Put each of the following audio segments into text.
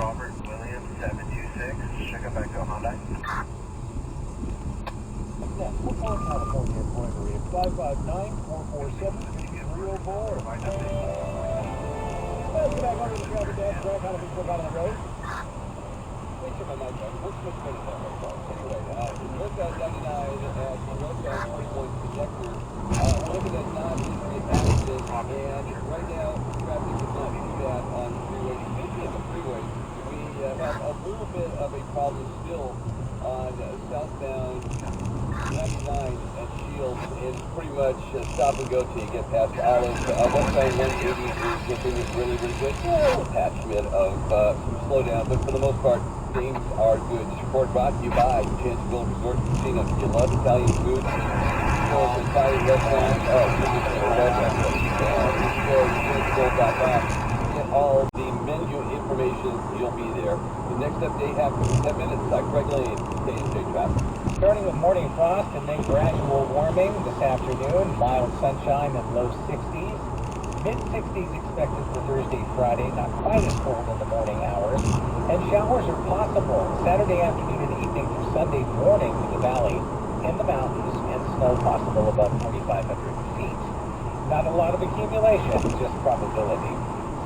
Robert Williams 726. Check out back to Hyundai. Yeah, Football California Embroidery at 559-447-2304. Let's get back over to the traffic dash. Brad, how do things look out on the road? Wait till my mic on. What's much better than that? Anyway, northbound 99 at the northbound 41 connector. We're looking at non-injury accidents, and right now, traffic is not too bad on the freeway. Speaking of the freeway, we have a little bit of a problem still on southbound 99 at Shields. It's pretty much stop and go till you get past Olive. Westbound 180 is looking really, really good. A little attachment of some slowdown, but for the most part, things are good. This report brought to you by Chance Gold Resort Casino. If you love Italian food, go to Italian restaurant, visit their website, chancegold.com. Get all the menu information, you'll be there. The next update happens in 10 minutes. Craig Lane, K&J Traffic. Starting with morning frost and then gradual warming this afternoon. Mild sunshine and low 60s. Mid-60s expected for Thursday, Friday. Not quite as cold in the morning hours. And showers are possible Saturday afternoon and evening through Sunday morning in the valley, in the mountains, and snow possible above 4,500 feet. Not a lot of accumulation, just probability.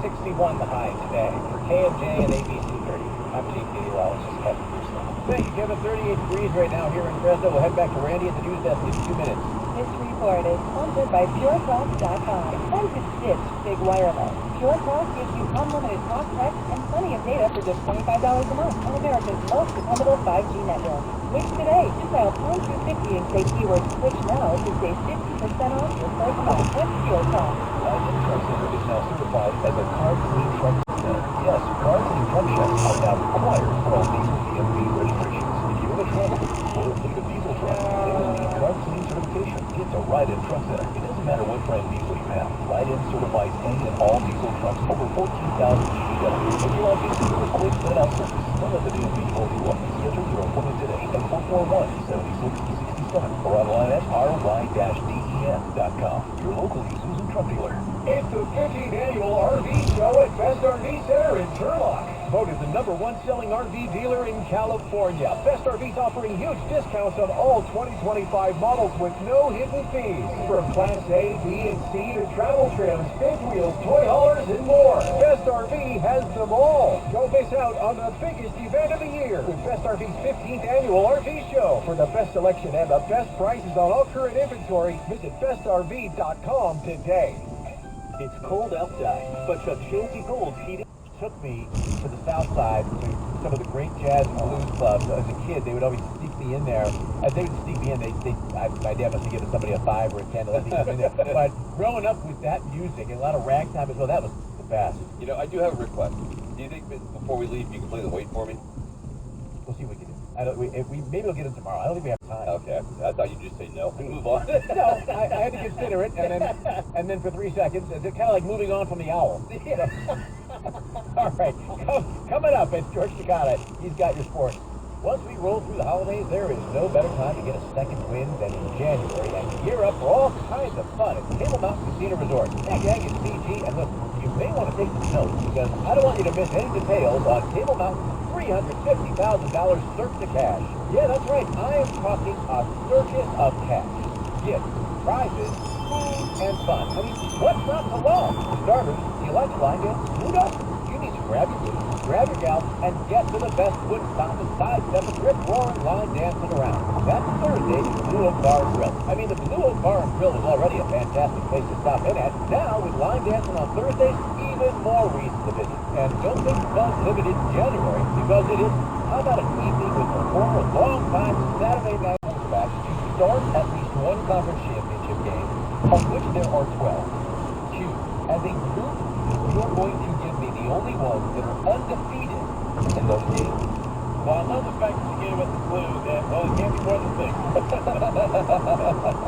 61 the high today. For K&J and ABC 30, I'm Chief Meteorologist Kevin Bruce. Thank you, Kevin. 38 degrees right now here in Fresno. We'll head back to Randy at the news desk in 2 minutes. This report is sponsored by PureTalk.com. Time to ditch big wireless. PureTalk gives you unlimited talk, text, and plenty of data for just $25 a month on America's most dependable 5G network. Switch today. Just dial pound 250 and say keyword switch now to save 50% off your first month with PureTalk. Lion Truck Center is now certified as a car-clean truck center. Yes, car-clean truck checks are now required for all diesel DMV registrations. If you have a truck or a fleet of diesel trucks, they will need car-clean certification. Get to Ride-In Truck Center. It doesn't matter what brand diesel you have. Ride-In certifies any and all diesel trucks over 14,000 GPW. If you want diesel with a quick set-out service, don't let the DMV hold you up. Schedule your appointment today at 441-7667 or online at ry-den.com. Your local Isuzu truck dealer. It's the 15th annual RV show at Best RV Center in Turlock. Voted the #1 selling RV dealer in California. Best RV's offering huge discounts on all 2025 models with no hidden fees. From Class A, B, and C to travel trims, fifth wheels, toy haulers, and more. Best RV has them all. Don't miss out on the biggest event of the year with Best RV's 15th annual RV show. For the best selection and the best prices on all current inventory, visit bestrv.com today. It's cold outside, but Chelsea Gold heating took me to the south side to some of the great jazz and blues clubs. As a kid, they would always sneak me in there. As they would sneak me in, my dad must have given somebody a $5 or a $10 to let me come in there. But growing up with that music and a lot of ragtime as well, that was the best. You know, I do have a request. Do you think that before we leave, you can play the Wait For Me? We'll see what we can do. Maybe we'll get it tomorrow. I don't think we have time. Okay. I thought you'd just say no and move on. No, I had to consider it, and then for 3 seconds, it's kind of like moving on from the owl. All right, coming up, it's George Takata. He's got your sports. Once we roll through the holidays, there is no better time to get a second wind than in January and gear up for all kinds of fun at Table Mountain Casino Resort. Hey, gang, it's CG, and look, you may want to take some notes because I don't want you to miss any details on Table Mountain's $350,000 search to cash. Yeah, that's right. I am talking a circus of cash. Gifts, prizes, food, and fun. I mean, what's not to love? For starters, do you like to line dance? Who doesn't? You need to grab your boots, grab your gal, and get to the best wood stop and side-stepping, rip-roaring line dancing around. That's Thursday at Blue Oak Bar and Grill. I mean, the Blue Oak Bar and Grill is already a fantastic place to stop in at. Now, with line dancing on Thursdays, even more reason to visit. And don't think fun's limited in January, because it is. How about an evening with a former long-time Saturday night quarterbacks to start at least one conference championship game, of which there are 12. Q, as a group, you're going to give me the only ones that are undefeated in those games. Well, I love the fact that you gave us the clue that, well, it can't be more than 6.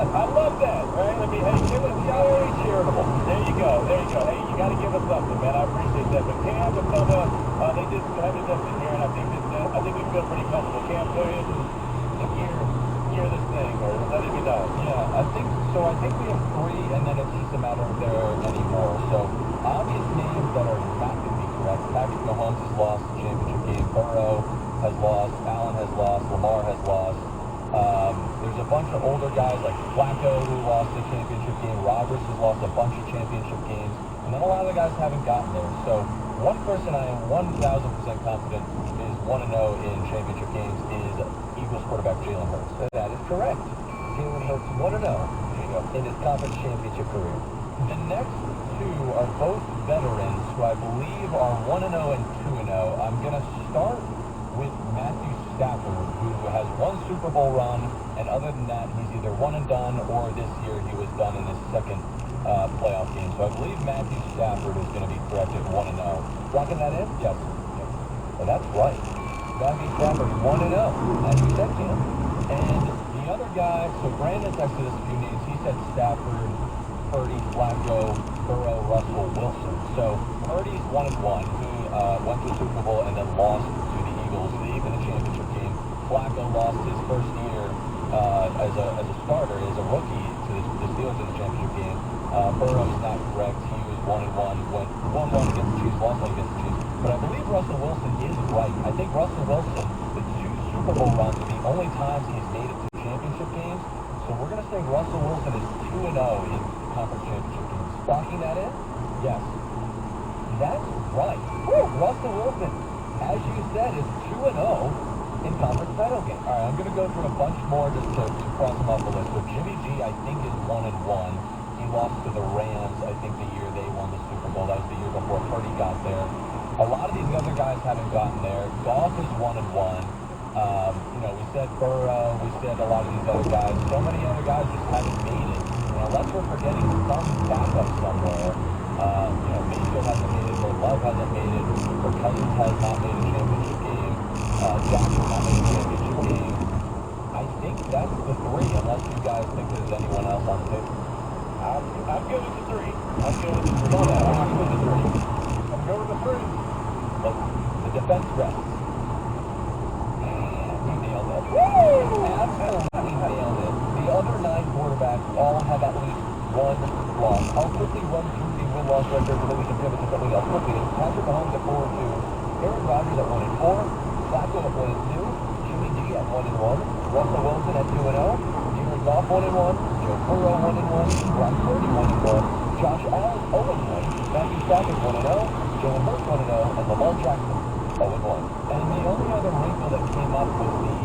I love that, right? I mean, hey, give us very charitable. There you go. Hey, you got to give us something, man. I appreciate that. But Cam and Bubba, they did have us up in here, and I think we feel pretty comfortable. Cam, go ahead and gear this thing, or let it be known. Yeah, I think so. I think we have 3, and then it's just a matter of there anymore. So obvious names that are not going to be correct. Patrick Mahomes is lost the championship game. Burrow has lost. Allen has lost. Lamar has lost. There's a bunch of older guys like Flacco who lost the championship game. Rodgers has lost a bunch of championship games. And then a lot of the guys haven't gotten there. So one person I am 1,000% confident is 1-0 in championship games is Eagles quarterback Jalen Hurts. That is correct. Jalen Hurts 1-0 in his conference championship career. The next two are both veterans who I believe are 1-0 and 2-0. I'm going to start with Matthew Stafford, who has one Super Bowl run, and other than that, he's either one and done or this year he was done in his second playoff game. So I believe Matthew Stafford is going to be correct at 1-0. Locking that in? Yes. Well, that's right. Matthew Stafford 1-0, as you said, Jim. And the other guy, so Brandon texted us a few names. He said Stafford, Purdy, Flacco, Burrow, Russell Wilson. So Purdy's 1-1. He went to the Super Bowl and then lost to the Eagles in the championship game. Flacco lost his first year as a starter, as a rookie to the Steelers in the championship game. Burrow is not correct. He was 1-1, went 1-1 against the Chiefs, lost against the Chiefs. But I believe Russell Wilson is right. I think Russell Wilson, the two Super Bowl runs are the only times he's made it to championship games. So we're going to say Russell Wilson is 2-0 in conference championship games. Locking that in? Yes. That's right. Woo! Russell Wilson, as you said, is 2-0 in conference title games. All right, I'm going to go through a bunch more just to cross them off the list. So Jimmy G, I think, is 1-1. He lost to the Rams, I think, the year they won the Super Bowl. That was the year before Purdy got there. A lot of these other guys haven't gotten there. Goff is 1-1. We said Burrow, we said a lot of these other guys. So many other guys just haven't made it. Unless we're forgetting some backup somewhere. Mayfield hasn't made it, or Love hasn't made it, or Cousins has not made a championship game. Jackson not made a championship game. I think that's the three, unless you guys think there's anyone else on the table. I'm good with the three. I'm good with the three. I'm good with the three. I'm good with the three. Look, the defense rests. We nailed it. Woo! Absolutely nailed it. The other 9 quarterbacks all have at least one loss. I'll quickly run through the win-loss record so that we can pivot to something else quickly. Patrick Mahomes at 4-2. Aaron Rodgers at 1-4. Flacco at 1-2. Jimmy G at 1-1. Russell Wilson at 2-0. Jared Goff 1-1. Joe Burrow 1-1. Brock Purdy 1-1. Josh Allen 0-1. Matthew Stafford 1-0. Jalen Hurts 1-0. And Lamar Jackson 0-1. And the only other wrinkle that came up was the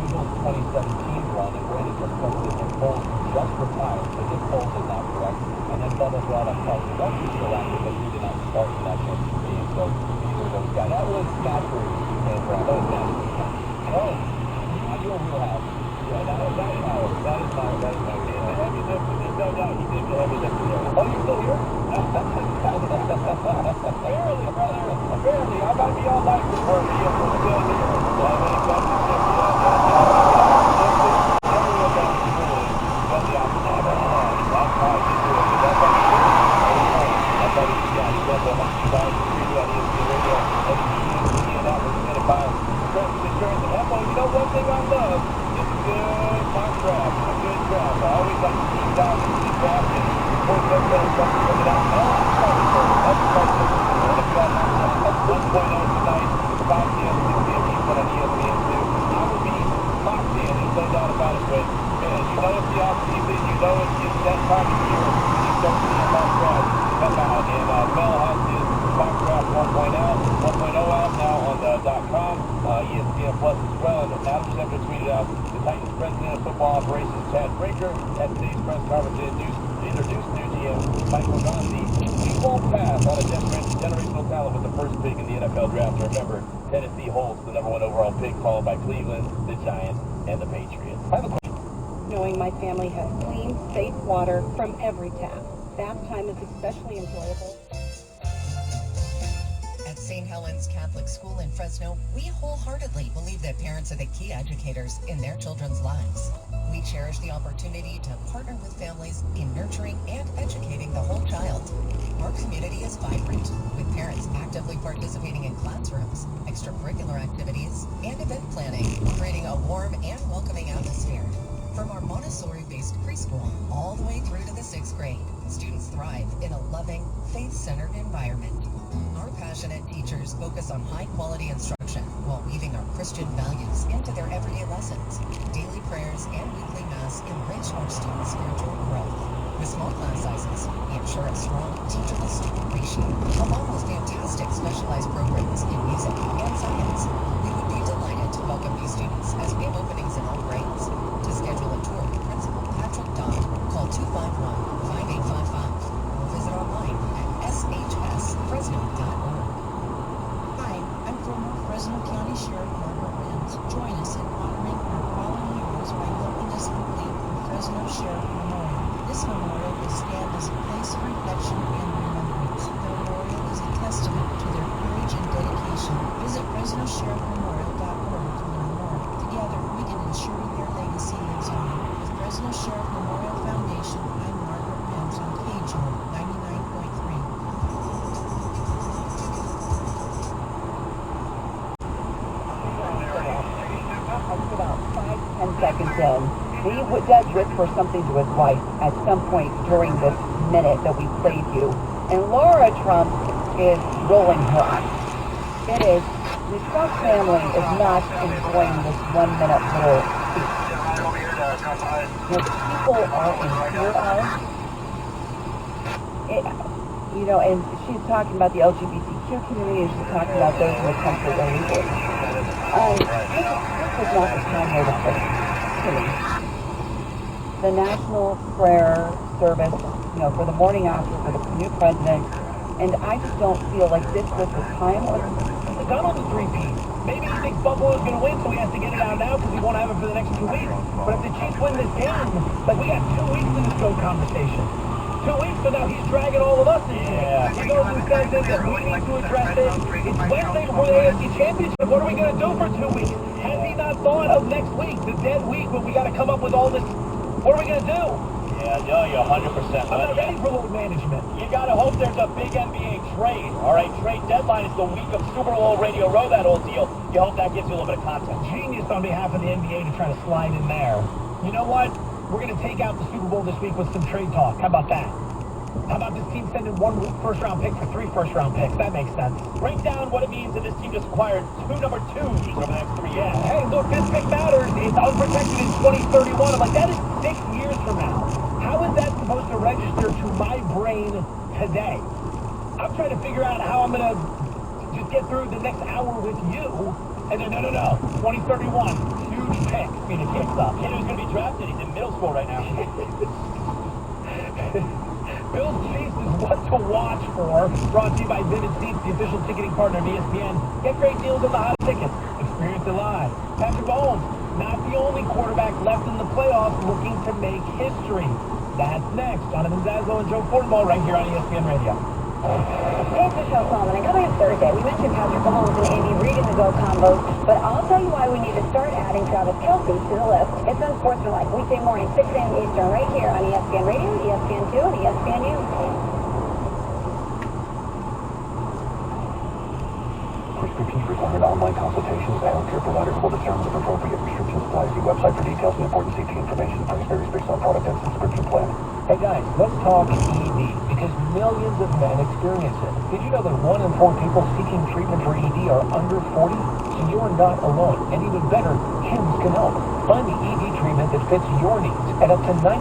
Eagles 2017 run, and Brandon just covered it. Nick Foles just retired, so Nick Foles is not correct. And then Bubba brought up Kelsey. Kelsey is still active, but he did not start in that championship game, so neither of those guys. That was Stafford and Brown. That was Stafford. Oh, your wheelhouse. Yeah, that is my wheelhouse. The heavy lifting, there's no doubt he did the heavy lifting. Oh, you're still here? Barely, brother. Barely. I might be all night before me. I'm still here. One thing I love is a good mock draft, a good draft. I always like to keep down the draft and report that something coming out. That's priceless. And if you got 1.0 tonight, 5 p.m., 6 p.m. Eastern on ESPN2, I will be locked in. There's no doubt about it. But, man, you know it's the off-season. You know it's that time of year when you start seeing mock drafts come out. And Mel has his mock draft 1.0 out now on .com, ESPN Plus as well. And Adam Schefter tweeted out the Titans president of football operations, Chad Breaker, at today's press conference introduced new GM Michael Gandhi. We won't pass on a generational talent with the first pick in the NFL draft. Remember, Tennessee holds the #1 overall pick, followed by Cleveland, the Giants, and the Patriots. I have a question. Knowing my family has clean, safe water from every tap. Bath time is especially enjoyable. At St. Helens Catholic School in Fresno, we wholeheartedly believe that parents are the key educators in their children's lives. We cherish the opportunity to partner with families in nurturing and educating the whole child. Our community is vibrant, with parents actively participating in classrooms, extracurricular activities, and event planning, creating a warm and welcoming atmosphere. From our Montessori-based preschool all the way through to the 6th grade, students thrive in a loving, faith-centered environment. Our passionate teachers focus on high-quality instruction while weaving our Christian values into their everyday lessons. Daily prayers and weekly mass enrich our students' spiritual growth. With small class sizes, we ensure a strong teacher-to-student ratio, along with fantastic specialized programs in music and science. We would be delighted to welcome these students as we have openings in all grades. To schedule a tour with Principal Patrick Dodd, call 251-5855 or visit online at shsfresno.org. Hi, I'm former Fresno County Sheriff Margaret Renz. Join us in honoring our fallen heroes by helping us complete the Fresno Sheriff Memorial. This memorial will stand as a place of reflection and remembrance. The memorial is a testament to their courage and dedication. Visit FresnoSheriffMemorial.org to learn more. Together, we can ensure their legacy lives on. With Fresno Sheriff Memorial Foundation, I'm Margaret Renz on KJOR 99.3. About 5-10 seconds in, he does whisper something to his wife at some point during this minute that we played you, and Laura Trump is rolling her eyes. It is, the Trump family is not enjoying this 1 minute little speech. The people are in fear of, you know, and she's talking about the LGBTQ community, and she's talking about those in the country illegally. This is not the time where the National Prayer Service, you know, for the morning after, for the new president, and I just don't feel like this was the time when Donald is 3 Ps. Maybe he thinks Buffalo's going to win, so he has to get it out now because he won't have it for the next 2 weeks. But if the Chiefs win this game, like, we got 2 weeks in this GOAT conversation. 2 weeks, so now he's dragging all of us in. Yeah. He goes and says that we need to address it. It's Wednesday before the AFC Championship. What are we going to do for 2 weeks? Has he not thought of next week, the dead week, when we got to come up with all this? What are we going to do? Yeah, no, you're 100%. I'm not ready for load management. You gotta hope there's a big NBA trade. All right, trade deadline is the week of Super Bowl Radio Row, that old deal. You hope that gives you a little bit of content. Genius on behalf of the NBA to try to slide in there. You know what? We're going to take out the Super Bowl this week with some trade talk. How about that? How about this team sending 1 first-round pick for 3 first-round picks? That makes sense. Break down what it means that this team just acquired 2 number 2s over the next 3 years. Hey, look, this pick matters. It's unprotected in 2031. I'm like, that is 6 years from now. How is that supposed to register to my brain today? I'm trying to figure out how I'm going to just get through the next hour with you. And then, no. 2031, huge pick. I mean, it kicks up. Kid who's going to be drafted. He's in middle school right now. Bills Chiefs is what to watch for. Brought to you by Vivid Seats, the official ticketing partner of ESPN. Get great deals on the hot tickets. Experience it live. Patrick Mahomes, not the only quarterback left in the playoffs looking to make history. That's next. Jonathan Zaslow and Joe Fortenbaugh right here on ESPN Radio. It's Michelle Solomon, and coming up Thursday, we mentioned Patrick Mahomes and Andy Reid in the GOAT combos, but I'll tell you why we need to start adding Travis Kelce to the list. It's Unsportsmanlike, weekday morning, 6 a.m. Eastern, right here on ESPN Radio, ESPN2, and ESPN News. Prescriptions required online consultations. The healthcare provider will determine if appropriate restrictions apply. See website for details and important safety information. Price varies based on product and subscription plan. Hey guys, let's talk ED, because millions of men experience it. Did you know that 1 in 4 people seeking treatment for ED are under 40? So you're not alone, and even better, HIMS can help. Find the ED treatment that fits your needs at up to 95%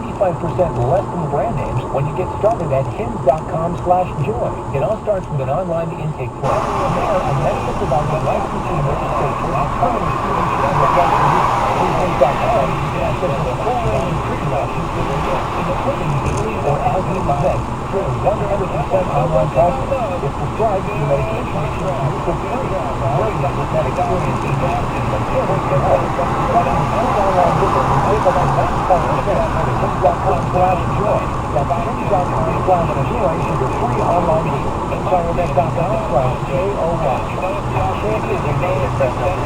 less than the brand names when you get started at hims.com/joy. It all starts with an online intake form. From there, a medical provider licensed in the registration and permanent solution will apply for you. Through hims.com, you can access a full range of treatment options for your needs, including daily or as-needed meds, through 100% online process. If prescribed, the medication is used for free. Millions of men experience ED, but HIMS can help. Running full online visit will save about 95% at hims.com/joy. That's hims.com/joy for your free online visit. And Cyronet.com/JOY. Champions and main assessment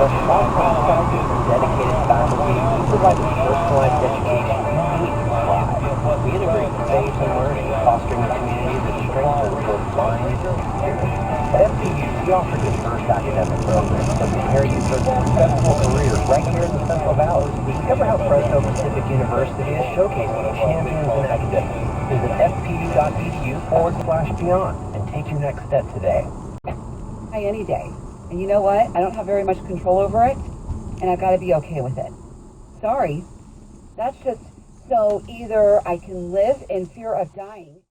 the small class sizes and dedicated faculty provide personalized education needs live. We integrate faith and learning, fostering a community that strengthens both mind and spirit. At FPU, we offer diverse academic programs that prepare you for successful careers right here in the Central Valley. Discover how Fresno Pacific University is showcasing champions in academics. Visit fpu.edu/beyond and take your next step today. Hi, any day. And you know what? I don't have very much control over it, and I've got to be okay with it. Sorry. That's just so either I can live in fear of dying